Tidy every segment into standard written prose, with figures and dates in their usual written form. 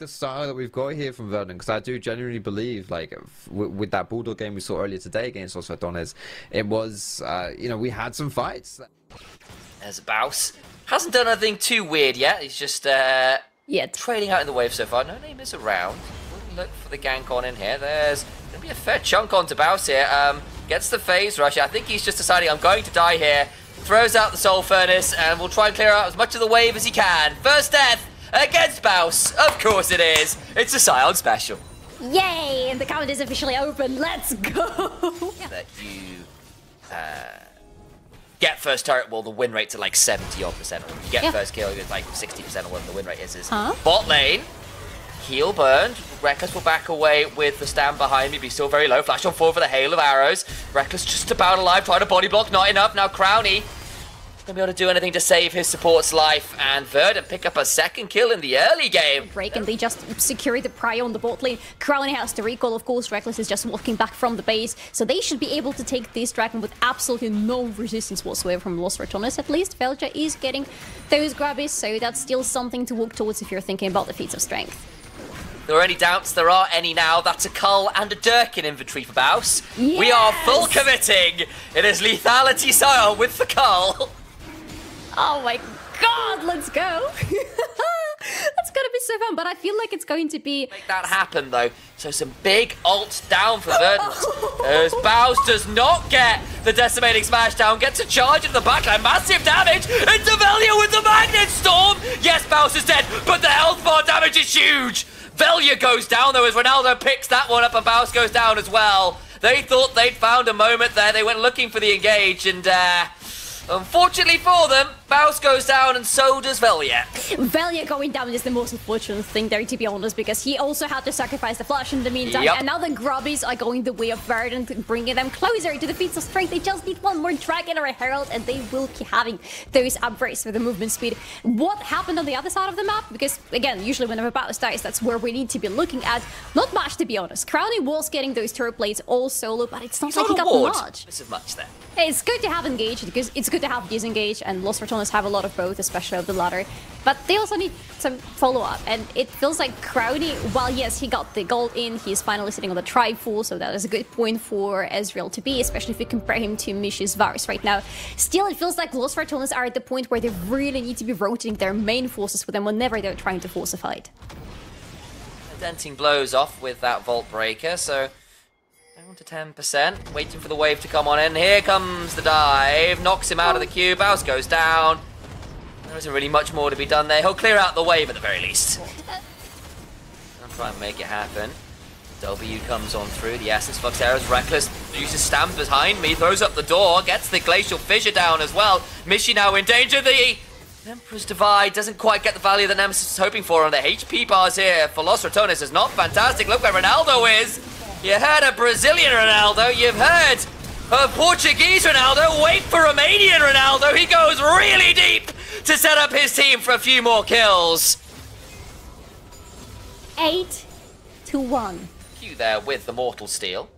the style that we've got here from Verdant, because I do genuinely believe, like, with that Bulldog game we saw earlier today against Los Ratones, it was, you know, we had some fights. There's Baus. Hasn't done anything too weird yet. He's just trailing out in the wave so far. No name is around. We'll look for the gank on in here. There's going to be a fair chunk onto Baus here. Gets the phase rush. I think he's just deciding, I'm going to die here. Throws out the Soul Furnace, and will try and clear out as much of the wave as he can. First death against Baus. Of course it is. It's a Scion special. Yay! And the count is officially open. Let's go! That you get first turret, well, the win rate's at like 70-odd%. Or you get first kill, it's like 60% or whatever the win rate is. Bot lane. Heal burned. Reckless will back away with the stand behind me, be still very low. Flash on forward for the hail of arrows. Reckless just about alive, trying to body block, not enough. Now Crowny gonna be able to do anything to save his support's life, and Verdant pick up a second kill in the early game. Break, and they just secure the prio on the bot lane. Crowny has to recall, of course. Reckless is just walking back from the base, so they should be able to take this dragon with absolutely no resistance whatsoever from Los Ratones. At least Velja is getting those grabbies, so that's still something to work towards if you're thinking about the feats of strength. There are any doubts? There are any now. That's a Cull and a Dirk in inventory for Baus. Yes! We are full committing. It is lethality Scion with the Cull. Oh my god, let's go. That's gonna be so fun, but I feel like it's going to be... Make that happen, though. So some big ults down for Verdant. As Baus does not get the decimating smash down, gets a charge into the backline. Massive damage into Velia with the Magnet Storm. Yes, Baus is dead, but the health bar damage is huge. Velia goes down, though, as Ronaldo picks that one up, and Baus goes down as well. They thought they'd found a moment there. They went looking for the engage, and unfortunately for them, Baus goes down, and so does Velia. Velia going down is the most unfortunate thing there, to be honest, because he also had to sacrifice the flash in the meantime. And now the grubbies are going the way of Verdant, bringing them closer to the feats of strength. They just need one more dragon or a herald, and they will keep having those upgrades for the movement speed. What happened on the other side of the map? Because, again, usually whenever Baus dies, that's where we need to be looking at. Not much, to be honest. Crowny was getting those turret plates all solo, but it's not like he got much. This is much there. It's good to have engage, because it's good to have disengage, and Los Ratones have a lot of both, especially of the latter. But they also need some follow-up, and it feels like Crowny, while yes, he got the gold in, he's finally sitting on the Trifull, so that is a good point for Ezreal to be, especially if you compare him to Mish's Varus right now. Still, it feels like Los Ratones are at the point where they really need to be rotating their main forces with them whenever they're trying to force a fight. Denting blows off with that Vault Breaker, so down to 10%, waiting for the wave to come on in. Here comes the dive, knocks him out of the queue. Baus goes down. There isn't really much more to be done there. He'll clear out the wave at the very least. I'll try and make it happen. W comes on through. The Essence Flux Arrows. Reckless uses stamp behind me, throws up the door, gets the Glacial Fissure down as well. Mishy now in danger. The Emperor's Divide doesn't quite get the value that Nemesis is hoping for, and the HP bars here for Los Ratones is not fantastic. Look where Ronaldo is. You heard a Brazilian Ronaldo, you've heard a Portuguese Ronaldo, wait for Romanian Ronaldo. He goes really deep to set up his team for a few more kills. 8-1. Q there with the Mortal Steel.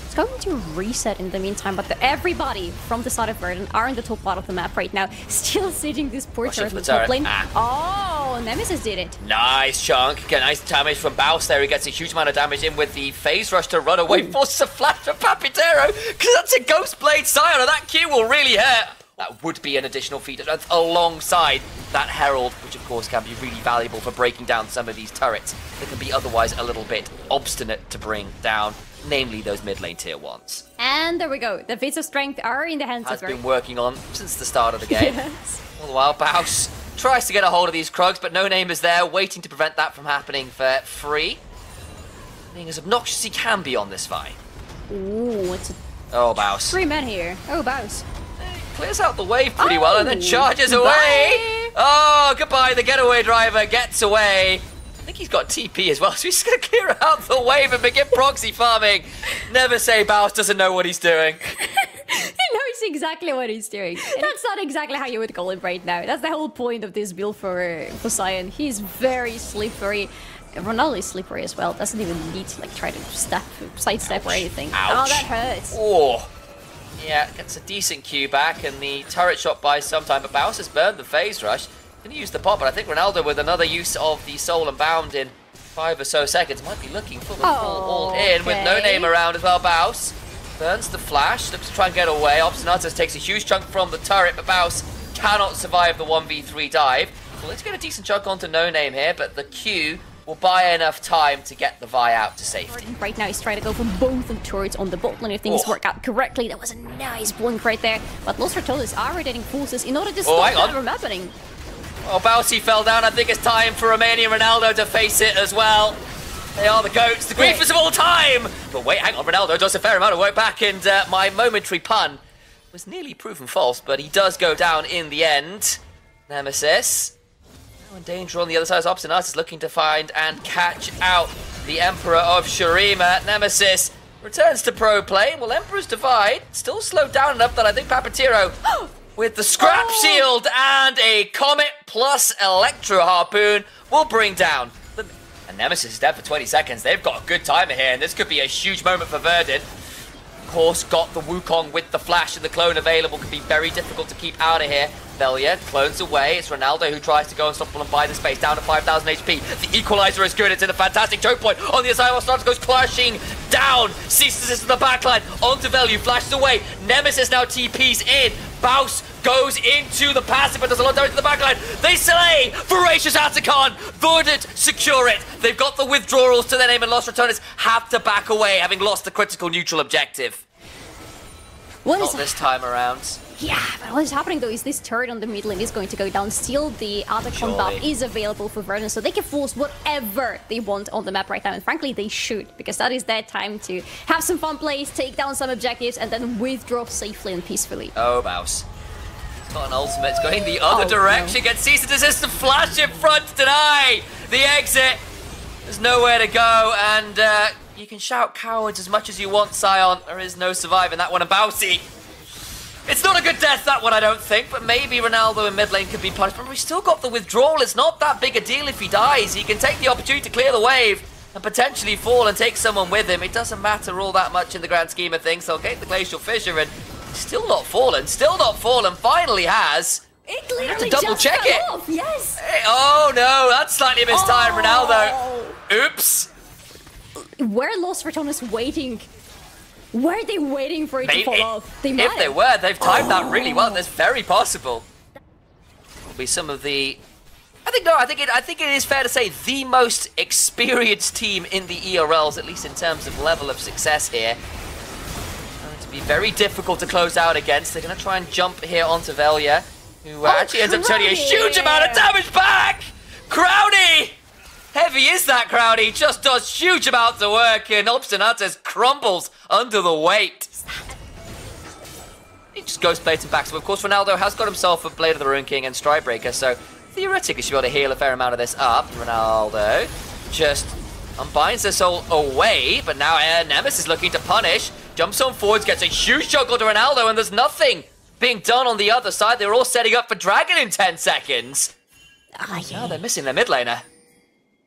It's going to reset in the meantime, but everybody from the side of Verdant are in the top part of the map right now, still sitting this poor turret in the top lane. Oh, Nemesis did it. Nice chunk. Get nice damage from Baus there. He gets a huge amount of damage in with the phase rush to run away. Forces a flash from Papitero, because that's a Ghost Blade Scion, and that Q will really hurt. That would be an additional feat alongside that Herald, which of course can be really valuable for breaking down some of these turrets that can be otherwise a little bit obstinate to bring down, namely those mid lane tier 1s. And there we go. The feats of strength are in the hands of Has been working on since the start of the game. Yes. All the while, Baus tries to get a hold of these Krugs, but no name is there, waiting to prevent that from happening for free. Being as obnoxious as he can be on this fight. Ooh, it's a... Oh, Baus. 3 men here. Oh, Baus. Clears out the wave pretty well and then charges away. Bye. Oh, goodbye. The getaway driver gets away. I think he's got TP as well, so he's going to clear out the wave and begin proxy farming. Never say Baus doesn't know what he's doing. He knows exactly what he's doing. That's not exactly how you would call him right now. That's the whole point of this build for Scion. He's very slippery. Ronaldo is slippery as well. Doesn't even need to like try to sidestep or anything. Ouch. Oh, that hurts. Oh. Yeah, gets a decent Q back, and the turret shot buys some time, but Baus has burned the phase rush. Gonna use the pot, but I think Ronaldo with another use of the Soul and Bound in 5 or so seconds might be looking for the full all in with no name around as well. Baus burns the flash, looks to try and get away. Obstinatus takes a huge chunk from the turret, but Baus cannot survive the 1v3 dive. Well, let's get a decent chunk onto no name here, but the Q will buy enough time to get the Vi out to safety. Right now he's trying to go for both of the turrets on the bot lane if things work out correctly. That was a nice blink right there. But Los Ratones are rotating forces in order to stop that from happening. Oh, Bausi fell down. I think it's time for Romanian Ronaldo to face it as well. They are the GOATs, the greatest of all time! But wait, hang on, Ronaldo does a fair amount of work back, and my momentary pun was nearly proven false, but he does go down in the end. Nemesis. Now in danger on the other side. Obstinatus is looking to find and catch out the Emperor of Shurima. Nemesis returns to pro play. Well, Emperor's Divide still slowed down enough that I think Papatiro with the scrap shield and a Comet plus Electro Harpoon will bring down the... And Nemesis is dead for 20 seconds. They've got a good timer here, and this could be a huge moment for Verdant. Of course, got the Wukong with the flash and the clone available. Could be very difficult to keep out of here. Velia clones away. It's Ronaldo who tries to go unstoppable and buy the space. Down to 5,000 HP. The equalizer is good. It's in a fantastic choke point. On the aside, Starts goes clashing down. Ceases in the backline. Onto Velu. Flashes away. Nemesis now TPs in. Baus goes into the passive, but does a lot of damage to the backline. They slay Voracious Atacon. Verdant secure it. They've got the withdrawals to their name, and Los Ratones have to back away, having lost the critical neutral objective. Not this time around. Yeah, but what is happening though is this turret on the mid lane is going to go down. Still, the Atacon buff is available for Verdant, so they can force whatever they want on the map right now. And frankly, they should, because that is their time to have some fun plays, take down some objectives, and then withdraw safely and peacefully. Oh, Baus. It's got an ultimate. It's going the other direction. No. Gets cease and desist to flash in front to deny the exit. There's nowhere to go, and you can shout cowards as much as you want, Sion. There is no surviving that one. And Bausi. It's not a good death, that one, I don't think, but maybe Ronaldo in mid lane could be punished. But we've still got the withdrawal. It's not that big a deal if he dies. He can take the opportunity to clear the wave and potentially fall and take someone with him. It doesn't matter all that much in the grand scheme of things. They'll get the Glacial Fissure, and still not fallen. Still not fallen. Finally has. It literally have to double check it. Off. Yes. Oh no, that's slightly mistimed, Ronaldo. Oops. Were Los Ratones waiting? Were they waiting for it to fall off? They might. If they were, they've timed that really well. That's very possible. Will be some of the. I think it is fair to say the most experienced team in the ERLs, at least in terms of level of success here. Going to be very difficult to close out against. They're going to try and jump here onto Velia, who actually ends up turning a huge amount of damage back. Crowdy. Heavy is that Crowdy, just does huge amounts of work, and Obstinatus crumbles under the weight. He just goes plates and backs. But of course, Ronaldo has got himself a Blade of the Rune King and Stridebreaker, so theoretically should be able to heal a fair amount of this up. Ronaldo just unbinds their soul away, but now Nemesis is looking to punish. Jumps on forwards, gets a huge juggle to Ronaldo, and there's nothing being done on the other side. They're all setting up for Dragon in 10 seconds. Oh, they're missing their mid laner.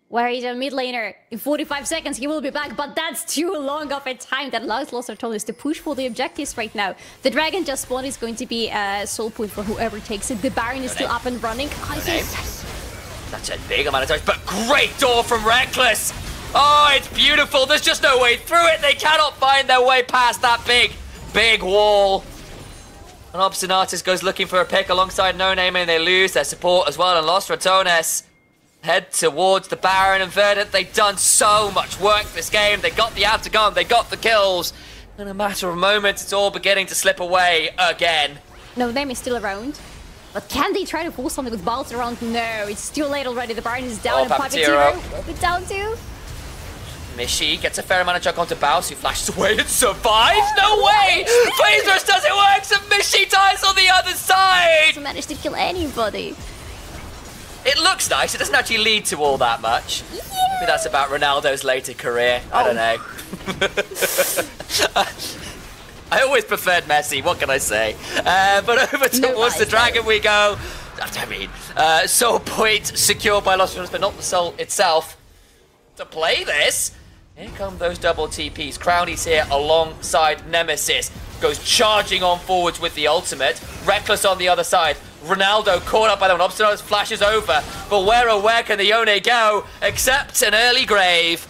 Where is a mid laner? In 45 seconds he will be back, but that's too long of a time. That allows Los Ratones to push for the objectives right now. The Dragon just spawned is going to be a soul point for whoever takes it. The Baron is still up and running. That's a big amount of damage, but great door from Reckless. Oh, it's beautiful. There's just no way through it. They cannot find their way past that big wall. And Obstinatus goes looking for a pick alongside No Name, and they lose their support as well. And Los Ratones head towards the Baron and Verdant. They've done so much work this game. They got the Atagon, they got the kills. In a matter of moments, it's all beginning to slip away again. No Name is still around. But can they try to force something with Balls around? No, it's too late already. The Baron is down, and Papatiro will be down too. Mishi gets a fair amount of chuck onto Baus, who flashes away and survives. No way! Phasers doesn't work, so Mishi dies on the other side! Doesn't manage to kill anybody. It looks nice. It doesn't actually lead to all that much. Yeah. Maybe that's about Ronaldo's later career. I don't know. I always preferred Messi. What can I say? But over towards the Dragon we go. I mean, soul point secured by Los Ratones, but not the soul itself. To play this, here come those double TPs. Crowdy's here alongside Nemesis. Goes charging on forwards with the ultimate. Reckless on the other side. Ronaldo caught up by them. Obstacles flashes over. But where can the Yone go except an early grave?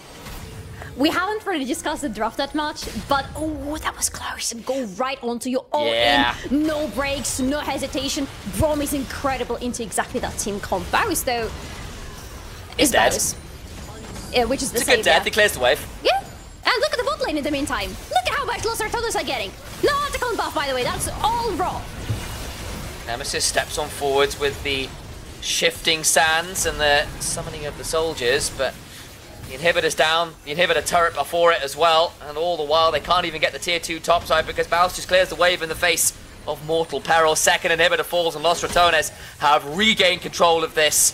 We haven't really discussed the draft that much, but oh, that was close. Go right onto your all in. No breaks, no hesitation. Brom is incredible into exactly that team comp. Barus, though, is dead. Yeah, which is the same. It's a good death. He clears the wave. Yeah. And look at the bot lane in the meantime. Look at how much loss Ratones are getting. No Articon buff, by the way. That's all raw. Nemesis steps on forwards with the shifting sands and the summoning of the soldiers, but the inhibitor's down, the inhibitor turret before it as well, and all the while they can't even get the tier 2 topside because Baus just clears the wave in the face of mortal peril. Second inhibitor falls and Los Ratones have regained control of this.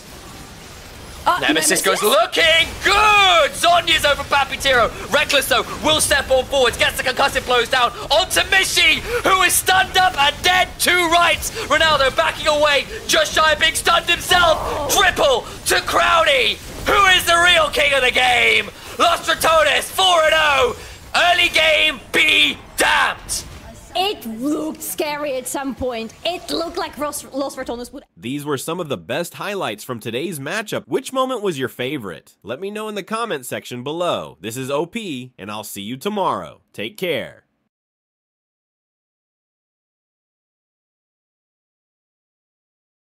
Nemesis goes looking good! Zonya's over Papitiro. Reckless, though, will step on forwards, gets the concussive blows down onto Mishi, who is stunned up and dead to rights. Ronaldo backing away, just shy of being stunned himself. Triple to Crowdy, who is the real king of the game. Los Ratones 4-0. Early game, be damned. It looked scary at some point. It looked like Los Ratones would... These were some of the best highlights from today's matchup. Which moment was your favorite? Let me know in the comment section below. This is OP, and I'll see you tomorrow. Take care.